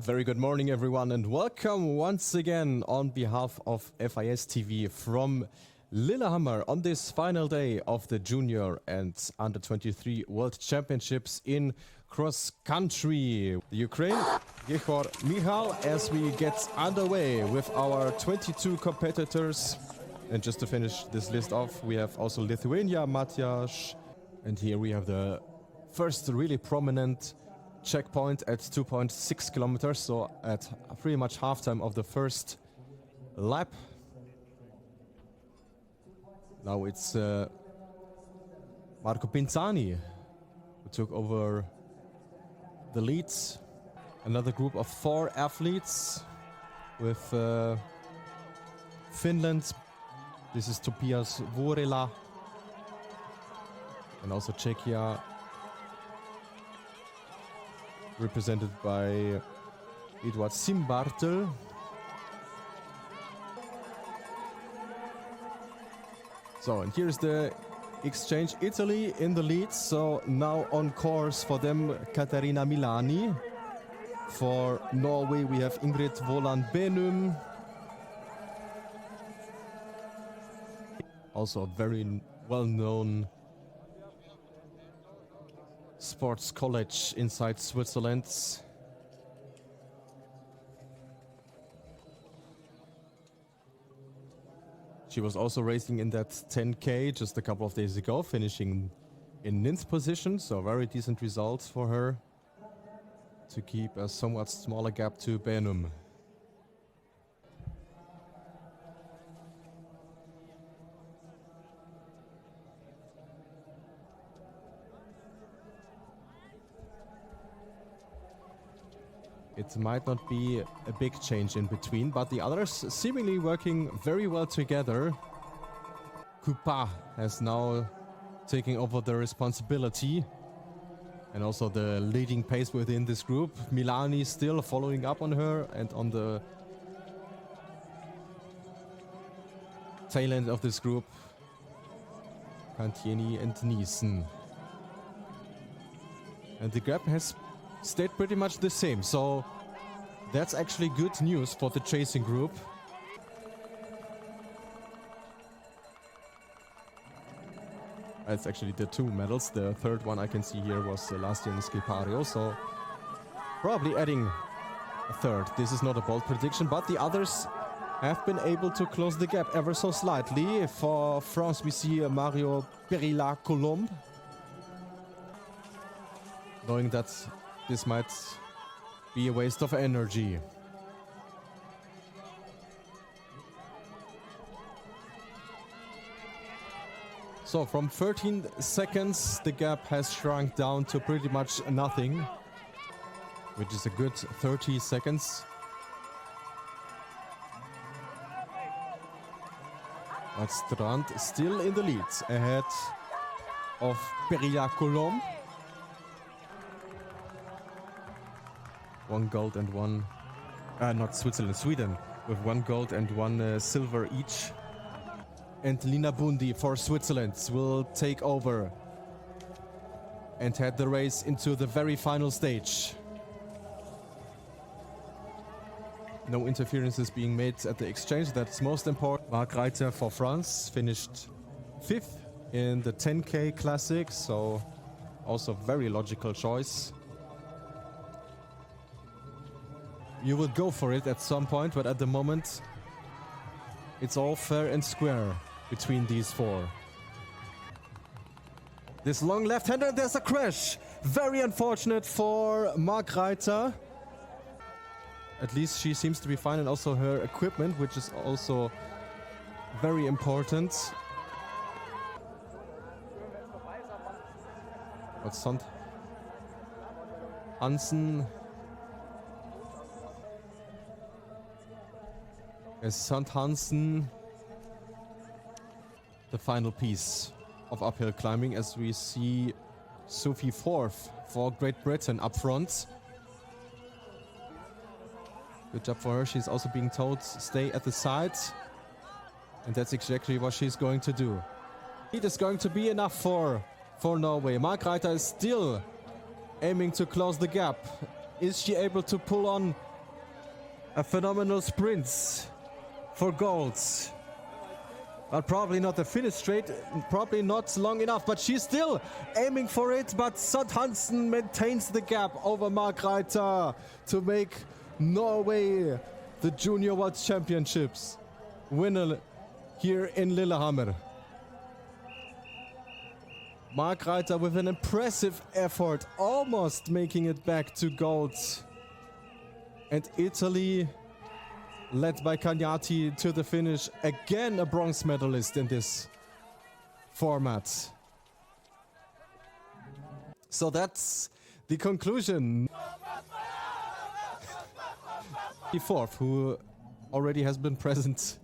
Very good morning, everyone, and welcome once again on behalf of FIS TV from Lillehammer on this final day of the Junior and Under-23 World Championships in cross-country. The Ukraine, Yehor Michal, as we get underway with our 22 competitors. And just to finish this list off, we have also Lithuania, Matjash, and here we have the first really prominent checkpoint at 2.6 kilometers, so at pretty much halftime of the first lap. Now it's Marco Pinzani who took over the leads. Another group of 4 athletes with Finland. This is Topias Vuorela, and also Czechia, represented by Eduard Simbartel. So, and here's the exchange. Italy in the lead, so now on course for them, Katarina Milani. For Norway, we have Ingrid Voland Benum. Also a very well-known sports college inside Switzerland. She was also racing in that 10K just a couple of days ago, finishing in 9th position, so a very decent result for her to keep a somewhat smaller gap to Benum. It might not be a big change in between, but the others seemingly working very well together. Kupa has now taken over the responsibility and also the leading pace within this group. Milani still following up on her, and on the tail end of this group, Cantieni and Niesen. And the gap has stayed pretty much the same, so that's actually good news for the chasing group. That's actually the 2 medals. The third one I can see here was last year in Skilpario, so probably adding a third. This is not a bold prediction, but the others have been able to close the gap ever so slightly. For France, we see Mario Perila-Colombe, knowing that this might be a waste of energy. So from 13 seconds, the gap has shrunk down to pretty much nothing, which is a good 30 seconds. But Strand still in the lead, ahead of Perila-Colombe. 1 gold and 1, not Switzerland, Sweden, with 1 gold and 1 silver each. And Lina Bundi for Switzerland will take over and head the race into the very final stage. No interferences being made at the exchange, that's most important. Marc Reiter for France finished 5th in the 10K Classic, so also very logical choice. You will go for it at some point, but at the moment it's all fair and square between these 4. This long left-hander, there's a crash! Very unfortunate for Marc Reiter. At least she seems to be fine, and also her equipment, which is also very important. But Sant Hansen as Sant Hansen, the final piece of uphill climbing, as we see Sophie 4th for Great Britain up front. Good job for her. She's also being told stay at the side, and that's exactly what she's going to do. It is going to be enough for Norway. Marc Reiter is still aiming to close the gap. Is she able to pull on A phenomenal sprint for golds. But probably not the finish straight, probably not long enough, but she's still aiming for it. But Sot Hansen maintains the gap over Mark Reiter to make Norway the Junior World Championships winner here in Lillehammer. Mark Reiter with an impressive effort, almost making it back to gold. And Italy, led by Cagnati, to the finish. Again, a bronze medalist in this format. So that's the conclusion. The fourth, who already has been present